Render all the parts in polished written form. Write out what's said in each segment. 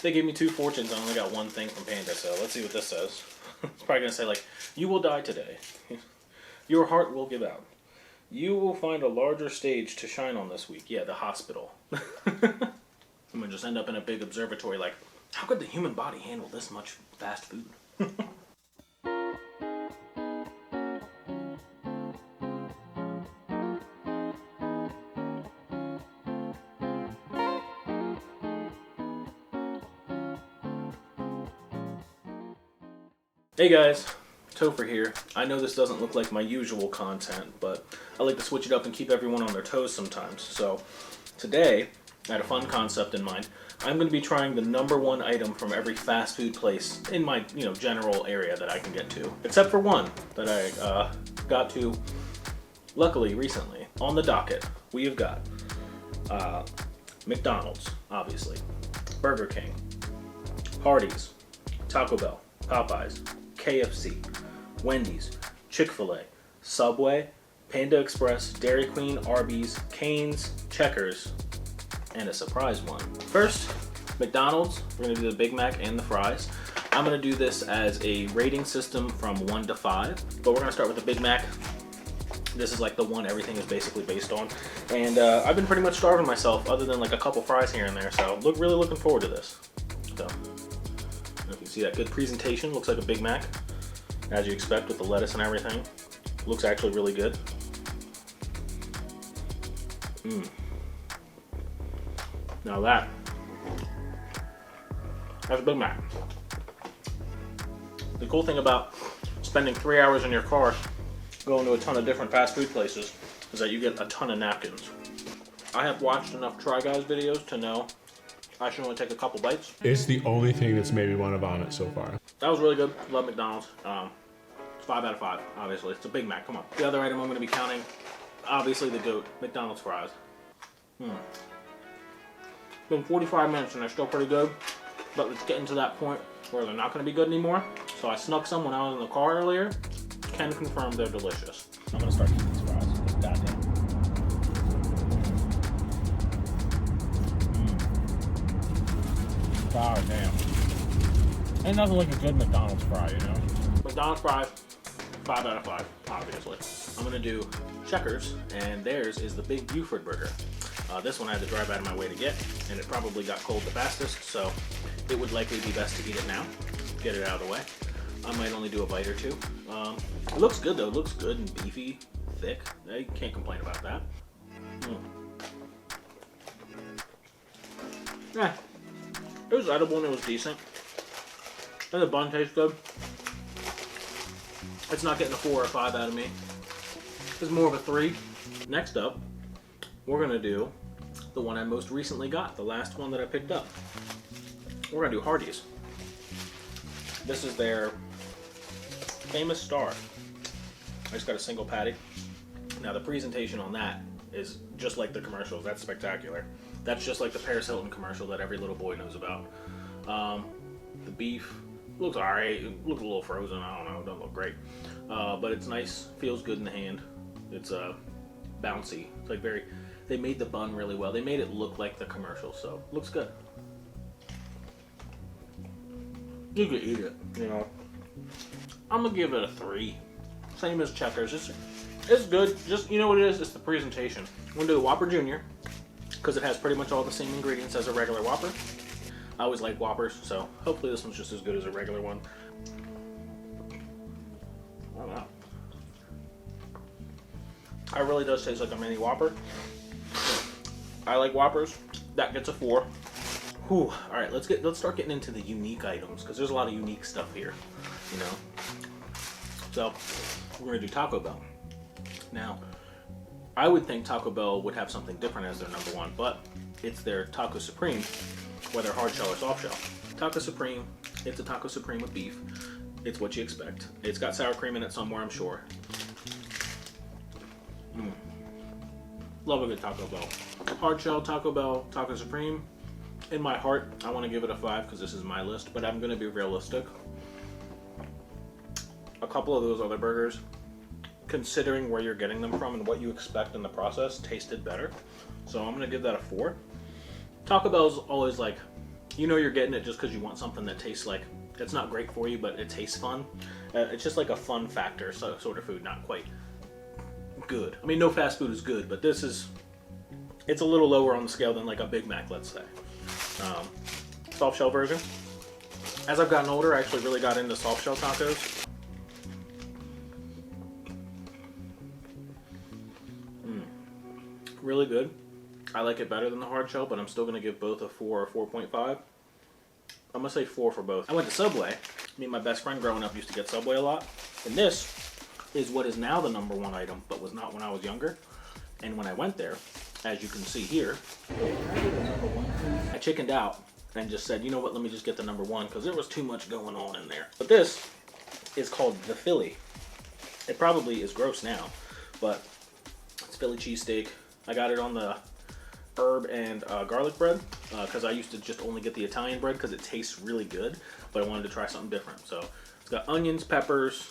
They gave me 2 fortunes. I only got 1 thing from Panda, so let's see what this says. It's probably going to say, like, you will die today. Your heart will give out. You will find a larger stage to shine on this week. Yeah, the hospital. I'm going to just end up in a big observatory like, how could the human body handle this much fast food? Hey guys, Topher here. I know this doesn't look like my usual content, but I like to switch it up and keep everyone on their toes sometimes. So today, I had a fun concept in mind. I'm going to be trying the #1 item from every fast food place in my general area that I can get to. Except for one that I got to, luckily, recently. On the docket, we have got McDonald's, obviously, Burger King, Hardee's, Taco Bell, Popeyes, KFC, Wendy's, Chick-fil-A, Subway, Panda Express, Dairy Queen, Arby's, Cane's, Checkers, and a surprise one. First, McDonald's. We're going to do the Big Mac and the fries. I'm going to do this as a rating system from 1 to 5, but we're going to start with the Big Mac. This is like the one everything is basically based on. And I've been pretty much starving myself other than like a couple fries here and there, so really looking forward to this. So, you can see that good presentation. Looks like a Big Mac, as you expect with the lettuce and everything. Looks actually really good. Now that's a Big Mac. The cool thing about spending 3 hours in your car going to a ton of different fast food places is that you get a ton of napkins. I have watched enough Try Guys videos to know I should only take a couple bites. It's the only thing that's made me want to vomit so far. That was really good. Love McDonald's. It's 5 out of 5, obviously. It's a Big Mac, come on. The other item I'm going to be counting, obviously the GOAT, McDonald's fries. It's been 45 minutes and they're still pretty good, but it's getting to that point where they're not going to be good anymore. So I snuck some when I was in the car earlier. Can confirm they're delicious. I'm going to start eating these fries. Goddamn. God damn. Ain't nothing like a good McDonald's fry, you know? McDonald's fries, 5 out of 5, obviously. I'm gonna do Checkers, and theirs is the Big Buford Burger. This one I had to drive out of my way to get, and it probably got cold the fastest, so it would likely be best to eat it now, get it out of the way. I might only do a bite or two. It looks good though, it looks good and beefy, thick. I can't complain about that. Yeah. It was edible and it was decent. And the bun tastes good. It's not getting a 4 or 5 out of me. It's more of a 3. Next up, we're gonna do the one I most recently got, the last one that I picked up. We're gonna do Hardee's. This is their famous star. I just got a single patty. Now the presentation on that is just like the commercials. That's spectacular. That's just like the Paris Hilton commercial that every little boy knows about. The beef looks alright. It looks a little frozen. I don't know. It doesn't look great. But it's nice. Feels good in the hand. It's bouncy. It's like very... They made the bun really well. They made it look like the commercial, so looks good. You could eat it, you know. I'm gonna give it a 3. Same as Checkers. It's good. Just, you know what it is? It's the presentation. I'm gonna do the Whopper Jr. because it has pretty much all the same ingredients as a regular Whopper. I always like Whoppers, so hopefully this one's just as good as a regular one. Oh wow. It really does taste like a mini Whopper. I like Whoppers. That gets a 4. Whew. All right, let's start getting into the unique items because there's a lot of unique stuff here, you know. So we're gonna do Taco Bell. Now, I would think Taco Bell would have something different as their #1, but it's their Taco Supreme, whether hard shell or soft shell. Taco Supreme, it's a Taco Supreme with beef. It's what you expect. It's got sour cream in it somewhere, I'm sure. Love a good Taco Bell. Hard shell Taco Bell, Taco Supreme. In my heart, I want to give it a 5 because this is my list, but I'm going to be realistic. A couple of those other burgers, considering where you're getting them from and what you expect in the process, tasted better. So I'm going to give that a 4. Taco Bell's always like, You know you're getting it just because you want something that tastes like, it's not great for you, but it tastes fun. It's just like a fun factor sort of food, not quite good. I mean, no fast food is good, but this is, it's a little lower on the scale than like a Big Mac, let's say. Soft shell version. As I've gotten older, I actually really got into soft shell tacos. Really good. I like it better than the hard shell, but I'm still going to give both a 4 or 4.5. I'm going to say 4 for both. I went to Subway. Me and my best friend growing up used to get Subway a lot. And this is what is now the #1 item, but was not when I was younger. And when I went there, as you can see here, I chickened out and just said, you know what, let me just get the #1 because there was too much going on in there. But this is called the Philly. It probably is gross now, but it's Philly cheesesteak. I got it on the herb and garlic bread because I used to just only get the Italian bread because it tastes really good, but I wanted to try something different. So it's got onions, peppers,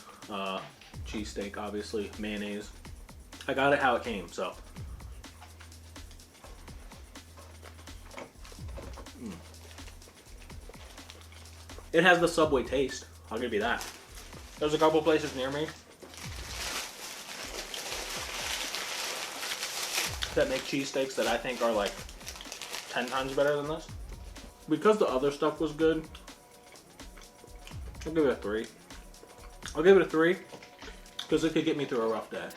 cheesesteak, obviously, mayonnaise. I got it how it came, so. It has the Subway taste, I'll give you that. There's a couple places near me that make cheesesteaks that I think are like 10 times better than this. Because the other stuff was good, I'll give it a 3. I'll give it a 3 because it could get me through a rough day.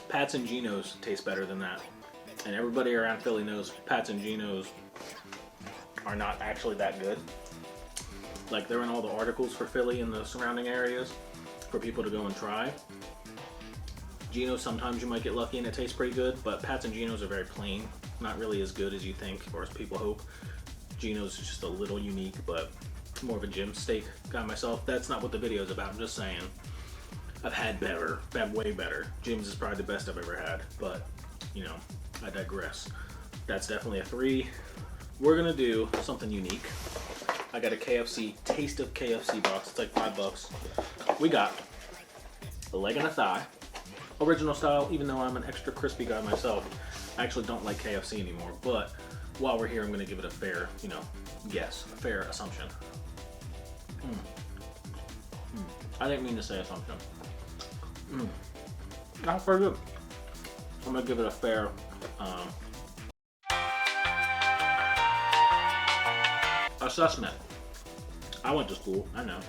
Pat's and Geno's taste better than that. And everybody around Philly knows Pat's and Geno's are not actually that good. Like, they're in all the articles for Philly and the surrounding areas for people to go and try. Geno's, sometimes you might get lucky and it tastes pretty good, but Pat's and Geno's are very plain. Not really as good as you think, or as people hope. Geno's is just a little unique, but more of a gym steak guy myself. That's not what the video is about, I'm just saying. I've had way better. Jim's is probably the best I've ever had, but, you know, I digress. That's definitely a 3. We're gonna do something unique. I got a KFC Taste of KFC box. It's like $5. We got a leg and a thigh, original style. Even though I'm an extra crispy guy myself, I actually don't like KFC anymore. But while we're here, I'm going to give it a fair, you know, guess, a fair assumption. I didn't mean to say assumption. That's pretty good. I'm going to give it a fair. Assessment. I went to school, I know.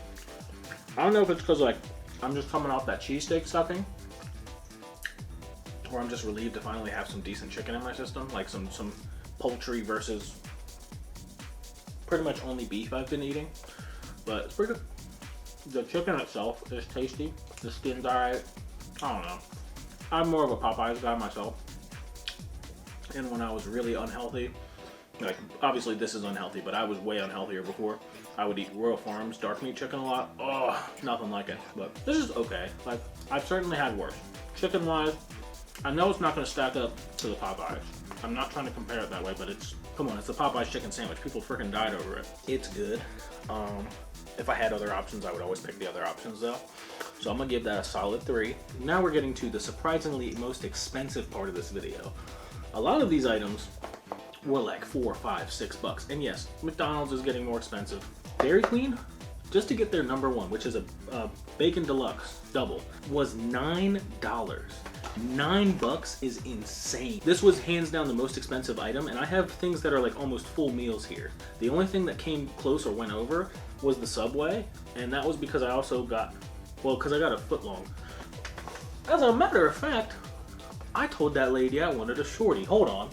I don't know if it's because like I'm just coming off that cheesesteak stuffing, or I'm just relieved to finally have some decent chicken in my system, like some poultry versus pretty much only beef I've been eating. But it's pretty good. The chicken itself is tasty. The skin's alright. I don't know. I'm more of a Popeyes guy myself. And when I was really unhealthy, like, obviously this is unhealthy, but I was way unhealthier before. I would eat Royal Farms dark meat chicken a lot. Oh, nothing like it. But this is okay. Like, I've certainly had worse. Chicken wise, I know it's not going to stack up to the Popeyes. I'm not trying to compare it that way, but it's, come on, it's the Popeyes chicken sandwich. People freaking died over it. It's good. If I had other options, I would always pick the other options though. So I'm gonna give that a solid 3. Now we're getting to the surprisingly most expensive part of this video. A lot of these items were like $4, $5, $6. And yes, McDonald's is getting more expensive. Dairy Queen, just to get their #1, which is a bacon deluxe double, was $9. $9 is insane. This was hands down the most expensive item, and I have things that are like almost full meals here. The only thing that came close or went over was the Subway, and that was because I also got, well, because I got a footlong. As a matter of fact, I told that lady I wanted a shorty. Hold on.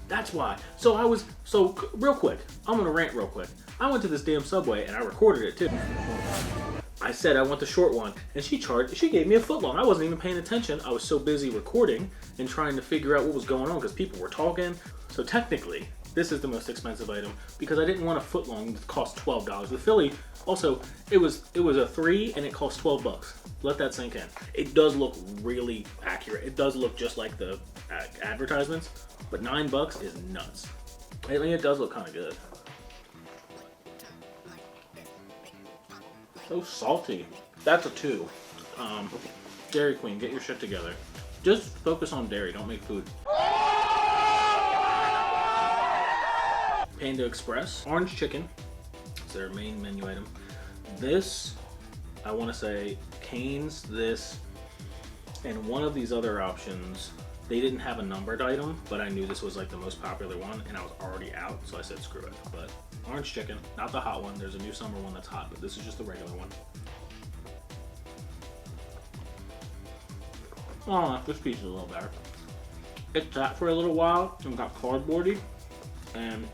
That's why. So real quick, I'm gonna rant real quick. I went to this damn Subway and I recorded it too. I said I want the short one, and she gave me a footlong. I wasn't even paying attention. I was so busy recording and trying to figure out what was going on because people were talking. So technically, this is the most expensive item because I didn't want a footlong that cost $12. The Philly, also, it was a 3 and it cost $12. Let that sink in. It does look really accurate. It does look just like the advertisements, but $9 is nuts. I mean, it does look kind of good. So salty. That's a 2. Dairy Queen, get your shit together. Just focus on dairy, don't make food. Panda Express. Orange chicken. It's their main menu item. This, I want to say, Cane's, this, and one of these other options. They didn't have a numbered item, but I knew this was like the most popular one, and I was already out, so I said screw it. But orange chicken, not the hot one. There's a new summer one that's hot, but this is just the regular one. Oh, this piece is a little better. It sat for a little while and got cardboardy, and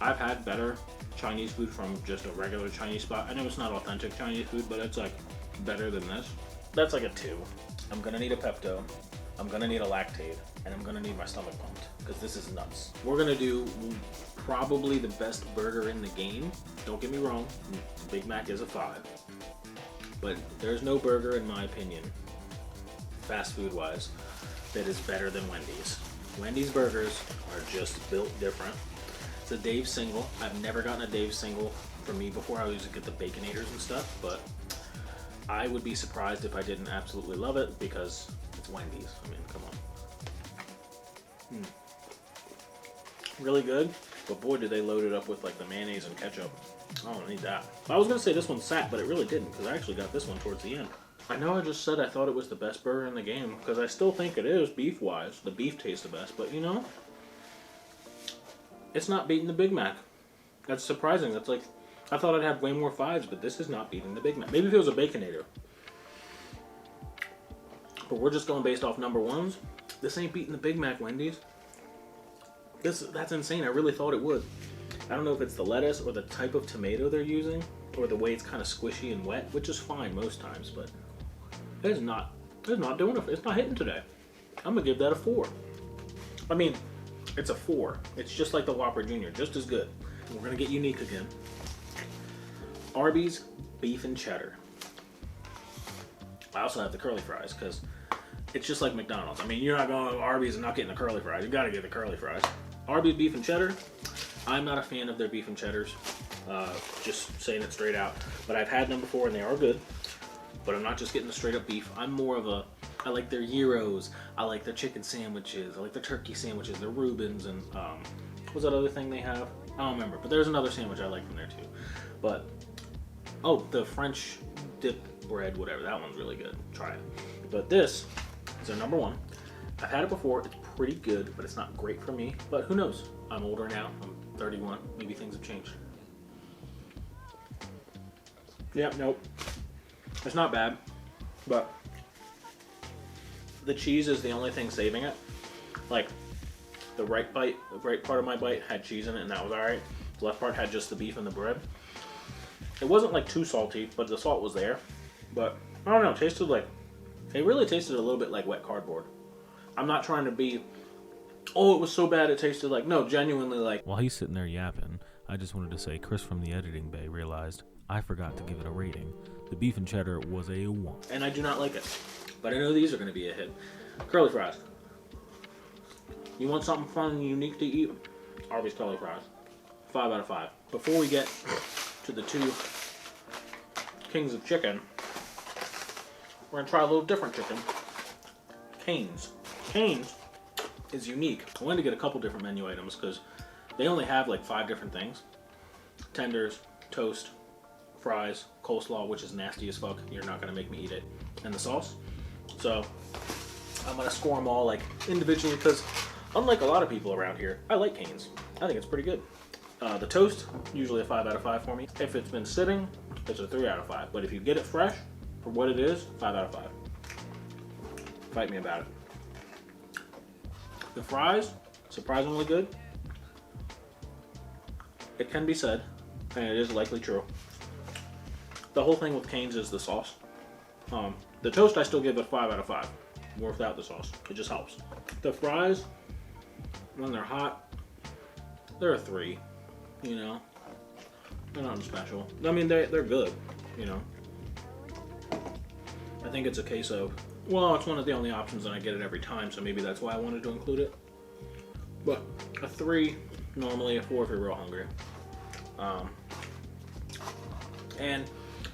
I've had better Chinese food from just a regular Chinese spot. I know it's not authentic Chinese food, but it's like better than this. That's like a 2. I'm gonna need a Pepto. I'm gonna need a Lactaid, and I'm gonna need my stomach pumped, because this is nuts. We're gonna do probably the best burger in the game. Don't get me wrong, Big Mac is a 5. But there's no burger, in my opinion, fast food wise, that is better than Wendy's. Wendy's burgers are just built different. It's a Dave single. I've never gotten a Dave single from me before. I used to get the Baconators and stuff, but I would be surprised if I didn't absolutely love it, because it's Wendy's. I mean, come on. Really good, but boy, did they load it up with like the mayonnaise and ketchup. I don't need that. I was gonna say this one sat, but it really didn't, because I actually got this one towards the end. I know I just said I thought it was the best burger in the game, because I still think it is, beef-wise. The beef tastes the best, but you know, it's not beating the Big Mac. That's surprising. That's like, I thought I'd have way more 5s, but this is not beating the Big Mac. Maybe if it was a Baconator. But we're just going based off number 1s. This ain't beating the Big Mac, Wendy's. That's insane. I really thought it would. I don't know if it's the lettuce or the type of tomato they're using, or the way it's kind of squishy and wet, which is fine most times, but it's not doing it. It's not hitting today. I'm gonna give that a 4. I mean, it's a 4. It's just like the Whopper Jr., just as good. We're gonna get unique again. Arby's beef and cheddar. I also have the curly fries, because it's just like McDonald's. I mean, you're not going to Arby's and not getting the curly fries. You gotta get the curly fries. Arby's beef and cheddar. I'm not a fan of their beef and cheddars. Just saying it straight out. But I've had them before and they are good. But I'm not just getting the straight up beef. I'm more of a, I like their gyros. I like their chicken sandwiches. I like their turkey sandwiches, their Reubens, and what's that other thing they have? I don't remember. But there's another sandwich I like from there too. But, oh, the French dip bread, whatever. That one's really good. Try it. But this is their number 1. I've had it before. It's pretty good, but it's not great for me. But who knows? I'm older now. I'm 31. Maybe things have changed. Yeah, nope. It's not bad, but the cheese is the only thing saving it. Like, the right part of my bite had cheese in it, and that was alright. The left part had just the beef and the bread. It wasn't like too salty, but the salt was there. But I don't know, it really tasted a little bit like wet cardboard. I'm not trying to be, oh, it was so bad it tasted like, no, genuinely like. While he's sitting there yapping, I just wanted to say Chris from the editing bay realized I forgot to give it a rating. The beef and cheddar was a 1. And I do not like it, but I know these are going to be a hit. Curly fries. You want something fun and unique to eat? Arby's curly fries. 5 out of 5. Before we get to the 2 kings of chicken, we're going to try a little different chicken. Cane's. Cane's is unique. I wanted to get a couple different menu items because they only have like 5 different things. Tenders, toast, fries, coleslaw, which is nasty as fuck. You're not going to make me eat it. And the sauce. So I'm going to score them all like individually because unlike a lot of people around here, I like Cane's. I think it's pretty good. The toast, usually a 5 out of 5 for me. If it's been sitting, it's a 3 out of 5. But if you get it fresh, for what it is, 5 out of 5. Fight me about it. The fries, surprisingly good. It can be said, and it is likely true. The whole thing with Cane's is the sauce. The toast, I still give it 5 out of 5. Without the sauce. It just helps. The fries, when they're hot, they're a 3. You know? They're nothing special. I mean, they're good, you know? I think it's a case of, well, it's one of the only options and I get it every time, so maybe that's why I wanted to include it. But a 3, normally a 4 if you're real hungry. And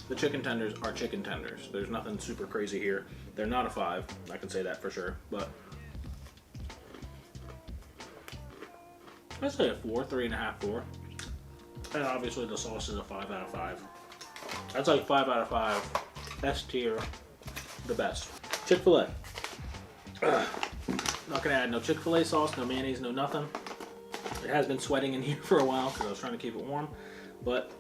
the chicken tenders are chicken tenders. There's nothing super crazy here. They're not a 5, I can say that for sure, but I'd say a 4, 3.5, 4. And obviously the sauce is a 5 out of 5. That's like 5 out of 5. S tier, the best. Chick-fil-A. Not gonna add no Chick-fil-A sauce, no mayonnaise, no nothing. It has been sweating in here for a while because I was trying to keep it warm, but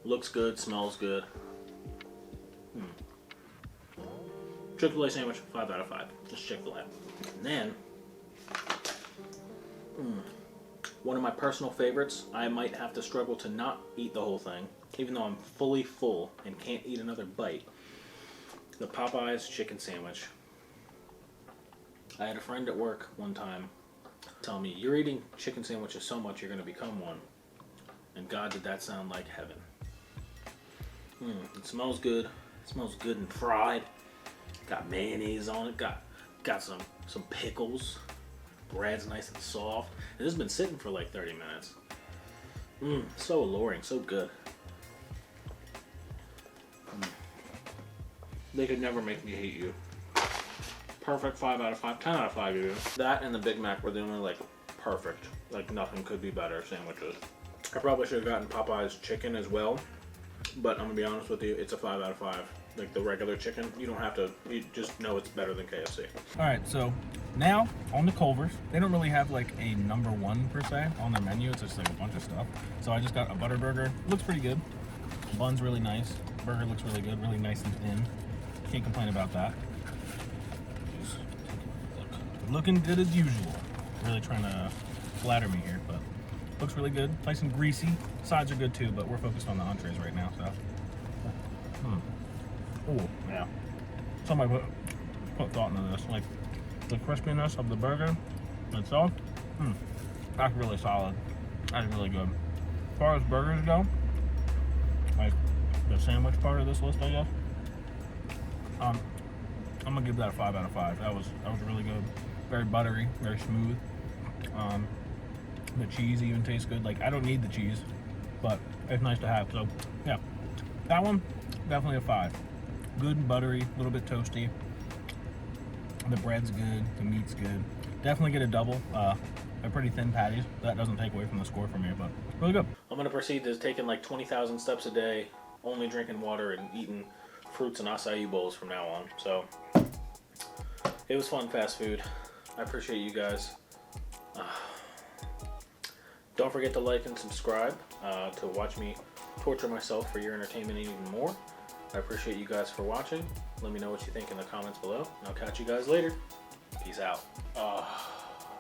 looks good, smells good. Chick-fil-A sandwich, 5 out of 5. Just Chick-fil-A. And then, one of my personal favorites, I might have to struggle to not eat the whole thing, even though I'm fully full and can't eat another bite. The Popeyes chicken sandwich. I had a friend at work one time tell me, you're eating chicken sandwiches so much you're going to become one. And God, did that sound like heaven. It smells good. It smells good and fried. Got mayonnaise on it. Got some pickles. Bread's nice and soft. And this has been sitting for like 30 minutes. So alluring, so good. They could never make me hate you. Perfect 5 out of 5, 10 out of 5 even. That and the Big Mac were the only like perfect. Like nothing could be better sandwiches. I probably should have gotten Popeye's chicken as well. But I'm gonna be honest with you, it's a 5 out of 5. Like the regular chicken, you don't have to, you just know it's better than KFC. Alright, so now on the Culver's, they don't really have like a number one per se on their menu. It's just like a bunch of stuff. So I just got a butter burger. Looks pretty good. Bun's really nice. Burger looks really good, really nice and thin. Can't complain about that. Just looking good as usual. Really trying to flatter me here, but looks really good. Nice and greasy. Sides are good too, but we're focused on the entrees right now, so. Oh, yeah. Somebody put thought into this. Like the crispiness of the burger itself, that's really solid. That's really good. As far as burgers go, like the sandwich part of this list, I guess, I'm gonna give that a 5 out of 5. That was really good. Very buttery, very smooth. The cheese even tastes good. Like I don't need the cheese, but it's nice to have. So yeah, that one definitely a 5. Good and buttery, a little bit toasty. The bread's good, the meat's good. Definitely get a double. They're pretty thin patties. That doesn't take away from the score for me, but really good. I'm gonna proceed to taking like 20,000 steps a day, only drinking water and eating fruits and acai bowls from now on. So it was fun fast food. I appreciate you guys. Don't forget to like and subscribe to watch me torture myself for your entertainment even more. I appreciate you guys for watching. Let me know what you think in the comments below. I'll catch you guys later. Peace out.